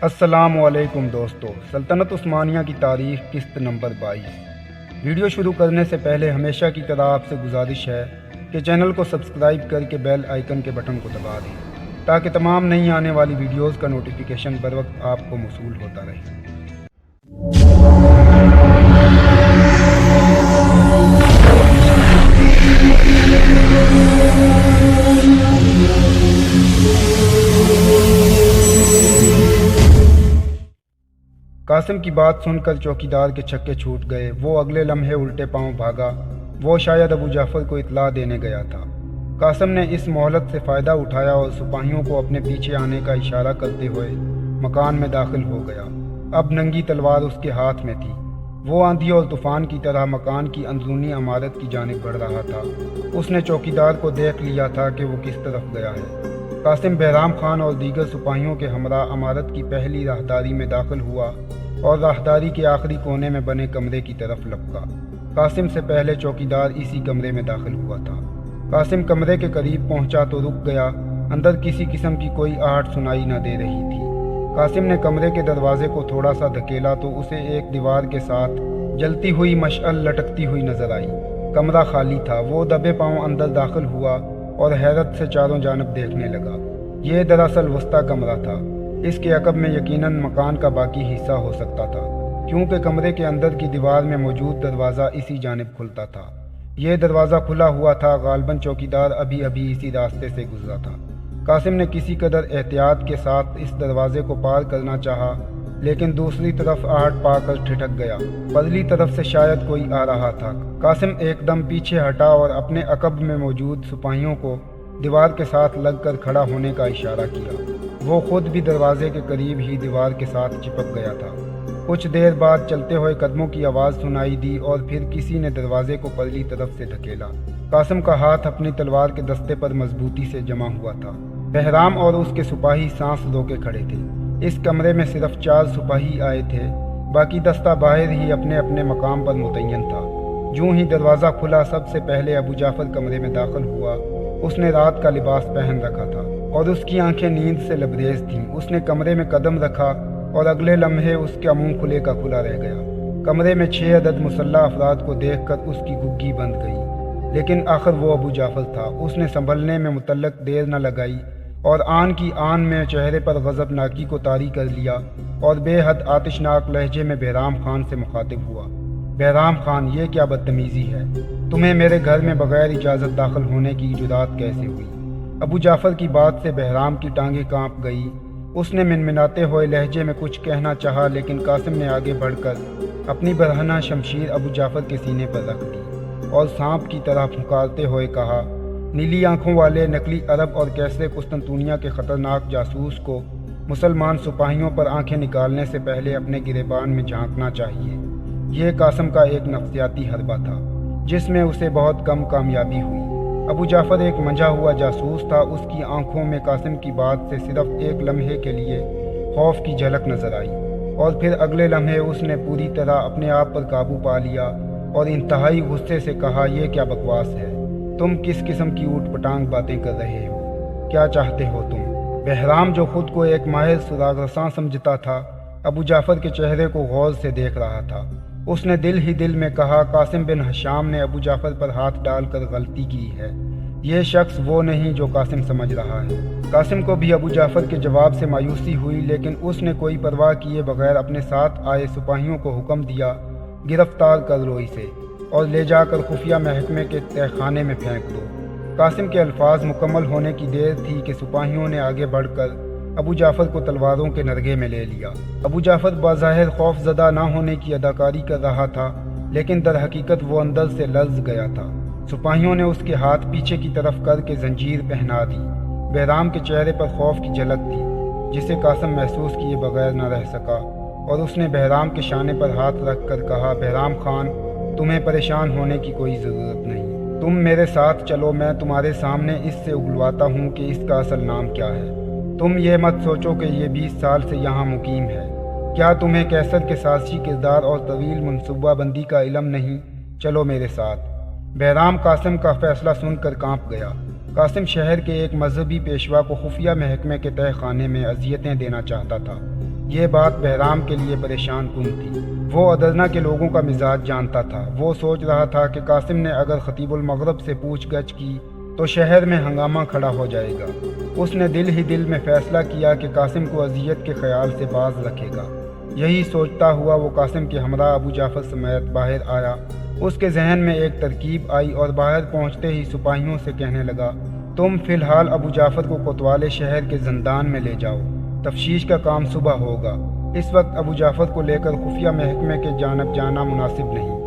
السلام علیکم دوستو، سلطنت عثمانیہ کی تاریخ قسط نمبر 22۔ ویڈیو شروع کرنے سے پہلے ہمیشہ کی طرح آپ سے گزارش ہے کہ چینل کو سبسکرائب کر کے بیل آئیکن کے بٹن کو دبا دیں تاکہ تمام نئی آنے والی ویڈیوز کا نوٹیفیکیشن بر وقت آپ کو موصول ہوتا رہے۔ قاسم کی بات سن کر چوکیدار کے چھکے چھوٹ گئے۔ وہ اگلے لمحے الٹے پاؤں بھاگا۔ وہ شاید ابو جعفر کو اطلاع دینے گیا تھا۔ قاسم نے اس مہلت سے فائدہ اٹھایا اور سپاہیوں کو اپنے پیچھے آنے کا اشارہ کرتے ہوئے مکان میں داخل ہو گیا۔ اب ننگی تلوار اس کے ہاتھ میں تھی۔ وہ آندھی اور طوفان کی طرح مکان کی اندرونی عمارت کی جانب بڑھ رہا تھا۔ اس نے چوکیدار کو دیکھ لیا تھا کہ وہ کس طرف گیا ہے۔ قاسم بہرام خان اور دیگر سپاہیوں کے ہمراہ عمارت کی پہلی راہداری میں داخل ہوا اور راہداری کے آخری کونے میں بنے کمرے کی طرف لپکا۔ قاسم سے پہلے چوکیدار اسی کمرے میں داخل ہوا تھا۔ قاسم کمرے کے قریب پہنچا تو رک گیا۔ اندر کسی قسم کی کوئی آہٹ سنائی نہ دے رہی تھی۔ قاسم نے کمرے کے دروازے کو تھوڑا سا دھکیلا تو اسے ایک دیوار کے ساتھ جلتی ہوئی مشعل لٹکتی ہوئی نظر آئی۔ کمرہ خالی تھا۔ وہ دبے پاؤں اندر داخل ہوا اور حیرت سے چاروں جانب دیکھنے لگا۔ یہ دراصل وسطی کمرہ تھا۔ اس کے عقب میں یقیناً مکان کا باقی حصہ ہو سکتا تھا، کیونکہ کمرے کے اندر کی دیوار میں موجود دروازہ اسی جانب کھلتا تھا۔ یہ دروازہ کھلا ہوا تھا۔ غالباً چوکیدار ابھی اسی راستے سے گزرا تھا۔ قاسم نے کسی قدر احتیاط کے ساتھ اس دروازے کو پار کرنا چاہا، لیکن دوسری طرف آہٹ پا کر ٹھٹک گیا۔ پرلی طرف سے شاید کوئی آ رہا تھا۔ قاسم ایک دم پیچھے ہٹا اور اپنے عقب میں موجود سپاہیوں کو دیوار کے ساتھ لگ کر کھڑا ہونے کا اشارہ کیا۔ وہ خود بھی دروازے کے قریب ہی دیوار کے ساتھ چپک گیا تھا۔ کچھ دیر بعد چلتے ہوئے قدموں کی آواز سنائی دی اور پھر کسی نے دروازے کو پرلی طرف سے دھکیلا۔ قاسم کا ہاتھ اپنی تلوار کے دستے پر مضبوطی سے جمع ہوا تھا۔ بہرام اور اس کے سپاہی سانس روکے کھڑے تھے۔ اس کمرے میں صرف 4 سپاہی آئے تھے، باقی دستہ باہر ہی اپنے اپنے مقام پر متعین تھا۔ جوں ہی دروازہ کھلا، سب سے پہلے ابو جعفر کمرے میں داخل ہوا۔ اس نے رات کا لباس پہن رکھا تھا اور اس کی آنکھیں نیند سے لبریز تھیں۔ اس نے کمرے میں قدم رکھا اور اگلے لمحے اس کا منہ کھلے کا کھلا رہ گیا۔ کمرے میں 6 عدد مسلح افراد کو دیکھ کر اس کی گھگی بند گئی، لیکن آخر وہ ابو جعفر تھا۔ اس نے سنبھلنے میں متعلق دیر نہ لگائی اور آن کی آن میں چہرے پر غضب ناکی کو طاری کر لیا اور بے حد آتشناک لہجے میں بہرام خان سے مخاطب ہوا۔ بہرام خان، یہ کیا بدتمیزی ہے؟ تمہیں میرے گھر میں بغیر اجازت داخل ہونے کی جرات کیسے ہوئی؟ ابو جعفر کی بات سے بہرام کی ٹانگیں کانپ گئی۔ اس نے منمناتے ہوئے لہجے میں کچھ کہنا چاہا، لیکن قاسم نے آگے بڑھ کر اپنی برہنہ شمشیر ابو جعفر کے سینے پر رکھ دی اور سانپ کی طرح پھنکارتے ہوئے کہا، نیلی آنکھوں والے نقلی عرب اور کیسر قسطنطنیہ کے خطرناک جاسوس کو مسلمان سپاہیوں پر آنکھیں نکالنے سے پہلے اپنے گریبان میں جھانکنا چاہیے۔ یہ قاسم کا ایک نفسیاتی حربہ تھا جس میں اسے بہت کم کامیابی ہوئی۔ ابو جعفر ایک منجھا ہوا جاسوس تھا۔ اس کی آنکھوں میں قاسم کی بات سے صرف ایک لمحے کے لیے خوف کی جھلک نظر آئی اور پھر اگلے لمحے اس نے پوری طرح اپنے آپ پر قابو پا لیا اور انتہائی غصے سے کہا، یہ کیا بکواس ہے؟ تم کس قسم کی اوٹ پٹانگ باتیں کر رہے ہو؟ کیا چاہتے ہو تم؟ بہرام، جو خود کو ایک ماہر سراغ رساں سمجھتا تھا، ابو جعفر کے چہرے کو غور سے دیکھ رہا تھا۔ اس نے دل ہی دل میں کہا، قاسم بن ہشام نے ابو جعفر پر ہاتھ ڈال کر غلطی کی ہے۔ یہ شخص وہ نہیں جو قاسم سمجھ رہا ہے۔ قاسم کو بھی ابو جعفر کے جواب سے مایوسی ہوئی، لیکن اس نے کوئی پرواہ کیے بغیر اپنے ساتھ آئے سپاہیوں کو حکم دیا، گرفتار کر لو اسے اور لے جا کر خفیہ محکمے کے تہہ خانے میں پھینک دو۔ قاسم کے الفاظ مکمل ہونے کی دیر تھی کہ سپاہیوں نے آگے بڑھ کر ابو جعفر کو تلواروں کے نرغے میں لے لیا۔ ابو جعفر بظاہر خوف زدہ نہ ہونے کی اداکاری کر رہا تھا، لیکن در حقیقت وہ اندر سے لرز گیا تھا۔ سپاہیوں نے اس کے ہاتھ پیچھے کی طرف کر کے زنجیر پہنا دی۔ بہرام کے چہرے پر خوف کی جھلک تھی جسے قاسم محسوس کیے بغیر نہ رہ سکا، اور اس نے بہرام کے شانے پر ہاتھ رکھ کر کہا، بہرام خان، تمہیں پریشان ہونے کی کوئی ضرورت نہیں۔ تم میرے ساتھ چلو، میں تمہارے سامنے اس سے اگلواتا ہوں کہ اس کا اصل نام کیا ہے۔ تم یہ مت سوچو کہ یہ 20 سال سے یہاں مقیم ہے۔ کیا تمہیں کیسر کے سازشی کردار اور طویل منصوبہ بندی کا علم نہیں؟ چلو میرے ساتھ۔ بہرام قاسم کا فیصلہ سن کر کانپ گیا۔ قاسم شہر کے ایک مذہبی پیشوا کو خفیہ محکمے کے تہہ خانے میں اذیتیں دینا چاہتا تھا۔ یہ بات بہرام کے لیے پریشان کن تھی۔ وہ ادرنا کے لوگوں کا مزاج جانتا تھا۔ وہ سوچ رہا تھا کہ قاسم نے اگر خطیب المغرب سے پوچھ گچھ کی تو شہر میں ہنگامہ کھڑا ہو جائے گا۔ اس نے دل ہی دل میں فیصلہ کیا کہ قاسم کو اذیت کے خیال سے باز رکھے گا۔ یہی سوچتا ہوا وہ قاسم کے ہمراہ ابو جعفر سمیت باہر آیا۔ اس کے ذہن میں ایک ترکیب آئی اور باہر پہنچتے ہی سپاہیوں سے کہنے لگا، تم فی الحال ابو جعفر کو کوتوال شہر کے زندان میں لے جاؤ، تفتیش کا کام صبح ہوگا۔ اس وقت ابو جعفر کو لے کر خفیہ محکمے کے جانب جانا مناسب نہیں۔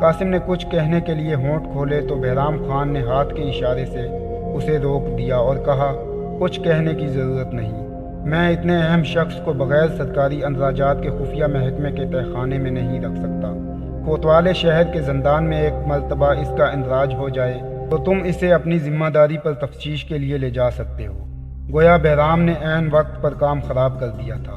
قاسم نے کچھ کہنے کے لیے ہونٹ کھولے تو بہرام خان نے ہاتھ کے اشارے سے اسے روک دیا اور کہا، کچھ کہنے کی ضرورت نہیں۔ میں اتنے اہم شخص کو بغیر سرکاری اندراجات کے خفیہ محکمے کے تہہ خانے میں نہیں رکھ سکتا۔ کوتوال شہر کے زندان میں ایک مرتبہ اس کا اندراج ہو جائے تو تم اسے اپنی ذمہ داری پر تفتیش کے لیے لے جا سکتے ہو۔ گویا بہرام نے عین وقت پر کام خراب کر دیا تھا۔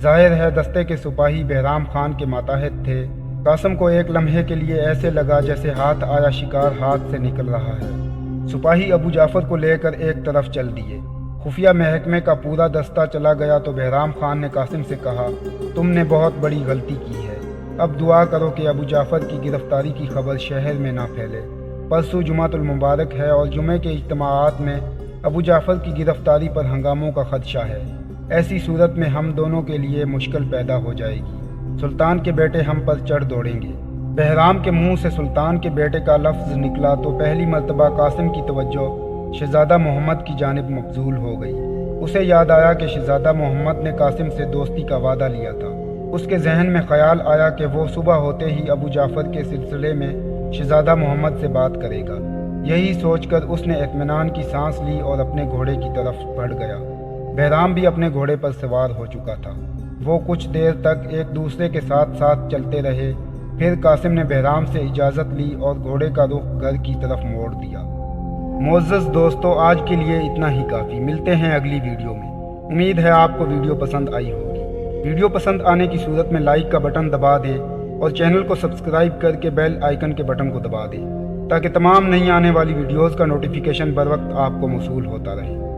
ظاہر ہے دستے کے سپاہی بہرام خان کے ماتحت تھے۔ قاسم کو ایک لمحے کے لیے ایسے لگا جیسے ہاتھ آیا شکار ہاتھ سے نکل رہا ہے۔ سپاہی ابو جعفر کو لے کر ایک طرف چل دیے۔ خفیہ محکمے کا پورا دستہ چلا گیا تو بہرام خان نے قاسم سے کہا، تم نے بہت بڑی غلطی کی ہے۔ اب دعا کرو کہ ابو جعفر کی گرفتاری کی خبر شہر میں نہ پھیلے۔ پرسوں جمعۃ المبارک ہے اور جمعے کے اجتماعات میں ابو جعفر کی گرفتاری پر ہنگاموں کا خدشہ ہے۔ ایسی صورت میں ہم دونوں کے لیے مشکل پیدا ہو جائے گی۔ سلطان کے بیٹے ہم پر چڑھ دوڑیں گے۔ بہرام کے منہ سے سلطان کے بیٹے کا لفظ نکلا تو پہلی مرتبہ قاسم کی توجہ شہزادہ محمد کی جانب مبذول ہو گئی۔ اسے یاد آیا کہ شہزادہ محمد نے قاسم سے دوستی کا وعدہ لیا تھا۔ اس کے ذہن میں خیال آیا کہ وہ صبح ہوتے ہی ابو جعفر کے سلسلے میں شہزادہ محمد سے بات کرے گا۔ یہی سوچ کر اس نے اطمینان کی سانس لی اور اپنے گھوڑے کی طرف بڑھ گیا۔ بہرام بھی اپنے گھوڑے پر سوار ہو چکا تھا۔ وہ کچھ دیر تک ایک دوسرے کے ساتھ ساتھ چلتے رہے، پھر قاسم نے بہرام سے اجازت لی اور گھوڑے کا رخ گھر کی طرف موڑ دیا۔ معزز دوستو، آج کے لیے اتنا ہی کافی۔ ملتے ہیں اگلی ویڈیو میں۔ امید ہے آپ کو ویڈیو پسند آئی ہوگی۔ ویڈیو پسند آنے کی صورت میں لائک کا بٹن دبا دیں اور چینل کو سبسکرائب کر کے بیل آئیکن کے بٹن کو دبا دیں تاکہ تمام نئی آنے والی ویڈیوز کا نوٹیفیکیشن بر وقت آپ کو موصول ہوتا رہے۔